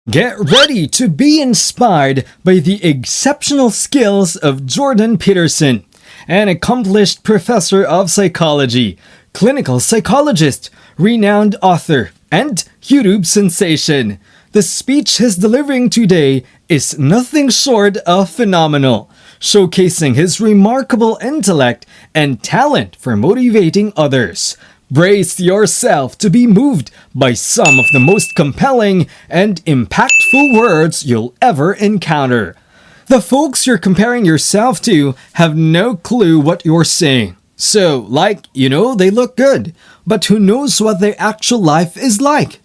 Get ready to be inspired by the exceptional skills of Jordan Peterson, an accomplished professor of psychology, clinical psychologist, renowned author, and YouTube sensation. The speech he's delivering today is nothing short of phenomenal, showcasing his remarkable intellect and talent for motivating others. Brace yourself to be moved by some of the most compelling and impactful words you'll ever encounter. The folks you're comparing yourself to have no clue what you're saying. So, they look good, but who knows what their actual life is like,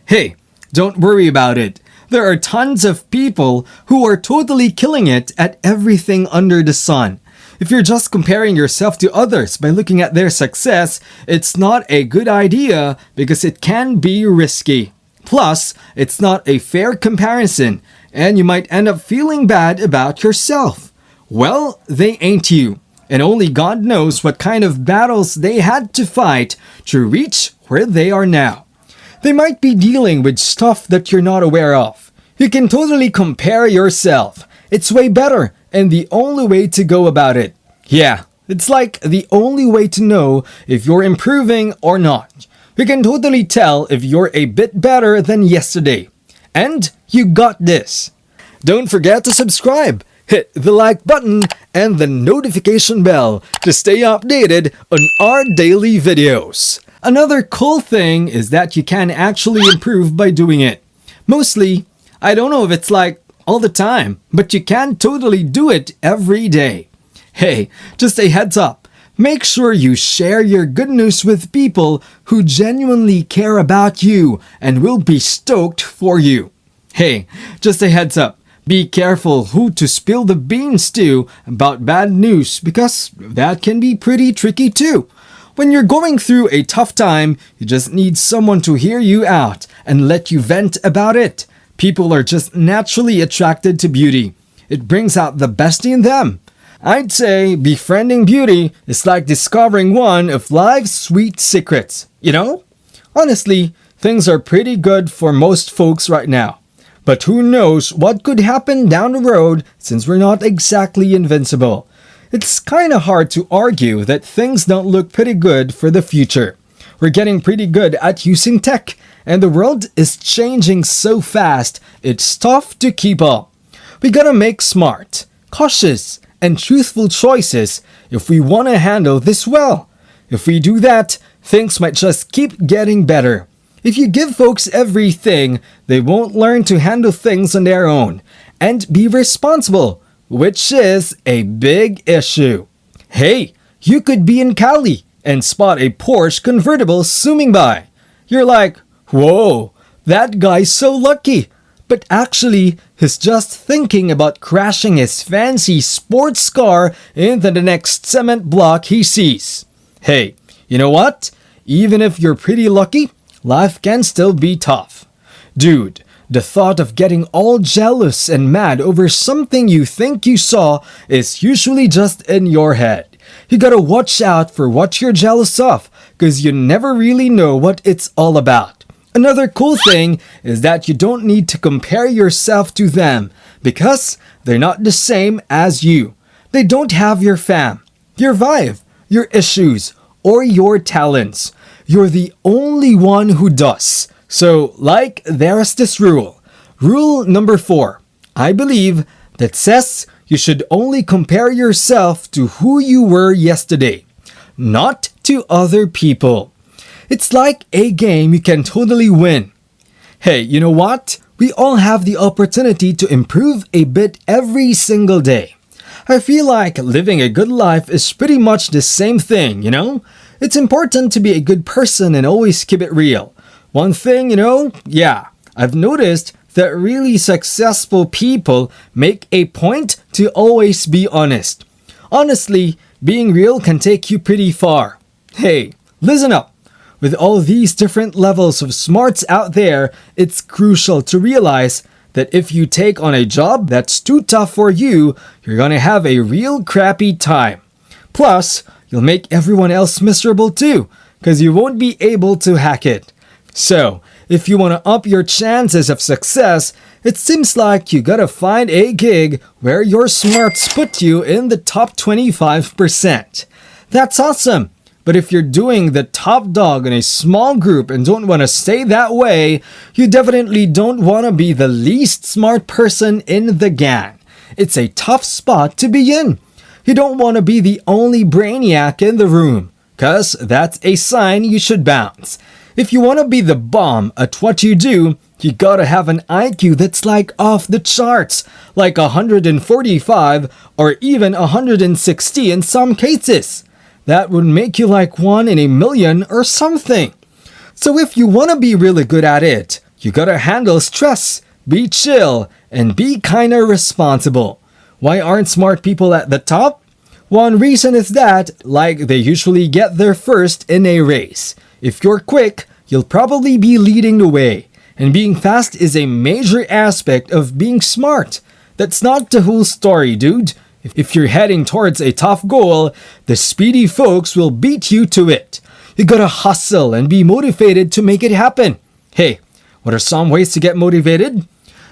Hey, don't worry about it. There are tons of people who are totally killing it at everything under the sun. If you're just comparing yourself to others by looking at their success, it's not a good idea because it can be risky. Plus, it's not a fair comparison, and you might end up feeling bad about yourself. Well, they ain't you, and only God knows what kind of battles they had to fight to reach where they are now. They might be dealing with stuff that you're not aware of. You can totally compare yourself. It's way better and the only way to go about it. Yeah, it's like the only way to know if you're improving or not. You can totally tell if you're a bit better than yesterday. And you got this. Don't forget to subscribe, hit the like button, and the notification bell to stay updated on our daily videos. Another cool thing is that you can actually improve by doing it. Mostly, I don't know if it's like all the time, but you can totally do it every day. Hey, just a heads up. Make sure you share your good news with people who genuinely care about you and will be stoked for you. Hey, just a heads up. Be careful who to spill the beans to about bad news because that can be pretty tricky too. When you're going through a tough time, you just need someone to hear you out and let you vent about it. People are just naturally attracted to beauty. It brings out the best in them. I'd say befriending beauty is like discovering one of life's sweet secrets, Honestly, things are pretty good for most folks right now. But who knows what could happen down the road since we're not exactly invincible. It's kinda hard to argue that things don't look pretty good for the future. We're getting pretty good at using tech, and the world is changing so fast, it's tough to keep up. We gotta make smart, cautious, and truthful choices if we want to handle this well. If we do that, things might just keep getting better. If you give folks everything, they won't learn to handle things on their own and be responsible, which is a big issue. Hey, you could be in Cali and spot a Porsche convertible zooming by. You're like, whoa, that guy's so lucky. But actually, he's just thinking about crashing his fancy sports car into the next cement block he sees. Hey, you know what? Even if you're pretty lucky, life can still be tough. Dude, the thought of getting all jealous and mad over something you think you saw is usually just in your head. You gotta watch out for what you're jealous of, cause you never really know what it's all about. Another cool thing is that you don't need to compare yourself to them because they're not the same as you. They don't have your fam, your vibe, your issues, or your talents. You're the only one who does. So, there's this rule. Rule number 4, I believe, that says you should only compare yourself to who you were yesterday, not to other people. It's like a game you can totally win. Hey, you know what? We all have the opportunity to improve a bit every single day. I feel like living a good life is pretty much the same thing, It's important to be a good person and always keep it real. One thing, I've noticed that really successful people make a point to always be honest. Honestly, being real can take you pretty far. Hey, listen up. With all these different levels of smarts out there, it's crucial to realize that if you take on a job that's too tough for you, you're gonna have a real crappy time. Plus, you'll make everyone else miserable too, because you won't be able to hack it. So, If you want to up your chances of success, it seems like you gotta find a gig where your smarts put you in the top 25%. That's awesome! But if you're doing the top dog in a small group and don't want to stay that way, you definitely don't want to be the least smart person in the gang. It's a tough spot to be in. You don't want to be the only brainiac in the room, cause that's a sign you should bounce. If you want to be the bomb at what you do, you gotta have an IQ that's like off the charts, like 145 or even 160 in some cases. That would make you like 1 in a million or something. So if you want to be really good at it, you gotta handle stress, be chill, and be kinda responsible. Why aren't smart people at the top? One reason is that, like, they usually get there first in a race. If you're quick, you'll probably be leading the way. And being fast is a major aspect of being smart. That's not the whole story, dude. If you're heading towards a tough goal, the speedy folks will beat you to it. You gotta hustle and be motivated to make it happen. Hey, what are some ways to get motivated?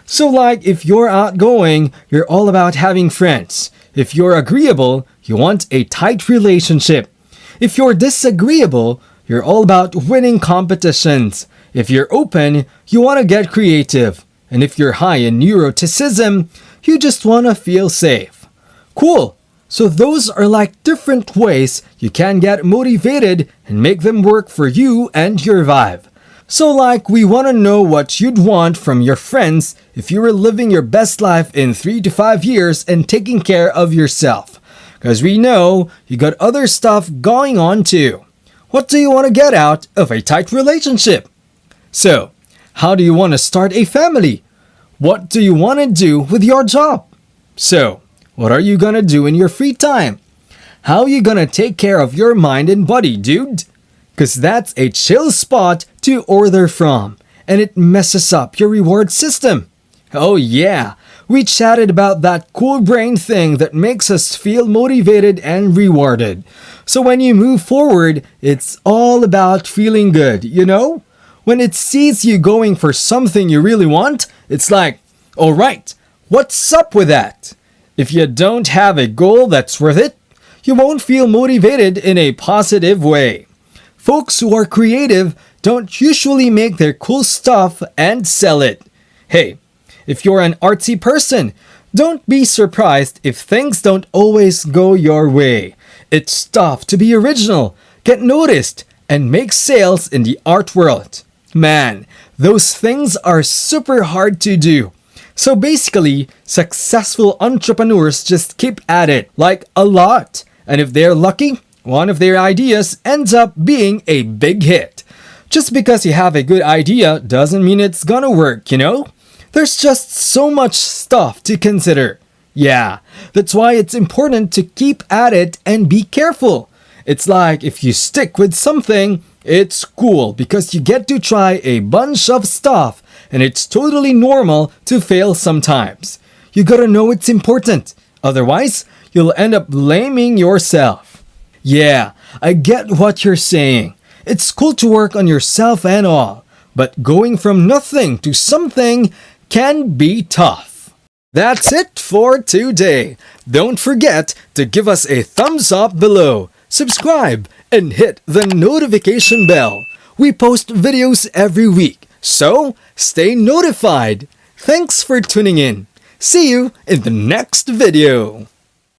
So like, if you're outgoing, you're all about having friends. If you're agreeable, you want a tight relationship. If you're disagreeable, you're all about winning competitions. If you're open, you want to get creative. And if you're high in neuroticism, you just want to feel safe. Cool! So those are like different ways you can get motivated and make them work for you and your vibe. So like, we want to know what you'd want from your friends if you were living your best life in 3 to 5 years and taking care of yourself. Because we know you got other stuff going on too. What do you want to get out of a tight relationship? So, how do you want to start a family? What do you want to do with your job? So, what are you gonna do in your free time? How are you gonna take care of your mind and body, dude? Cause that's a chill spot to order from, and it messes up your reward system. Oh yeah, we chatted about that cool brain thing that makes us feel motivated and rewarded. So when you move forward, it's all about feeling good, you know? When it sees you going for something you really want, it's like, alright, what's up with that? If you don't have a goal that's worth it, you won't feel motivated in a positive way. Folks who are creative don't usually make their cool stuff and sell it. Hey, if you're an artsy person, don't be surprised if things don't always go your way. It's tough to be original, get noticed, and make sales in the art world. Man, those things are super hard to do. So basically, successful entrepreneurs just keep at it, like a lot. And if they're lucky, one of their ideas ends up being a big hit. Just because you have a good idea doesn't mean it's gonna work, you know? There's just so much stuff to consider. Yeah, that's why it's important to keep at it and be careful. It's like if you stick with something, it's cool because you get to try a bunch of stuff. And it's totally normal to fail sometimes. You gotta know it's important. Otherwise, you'll end up blaming yourself. Yeah, I get what you're saying. It's cool to work on yourself and all. But going from nothing to something can be tough. That's it for today. Don't forget to give us a thumbs up below, subscribe, and hit the notification bell. We post videos every week. So, stay notified. Thanks for tuning in. See you in the next video.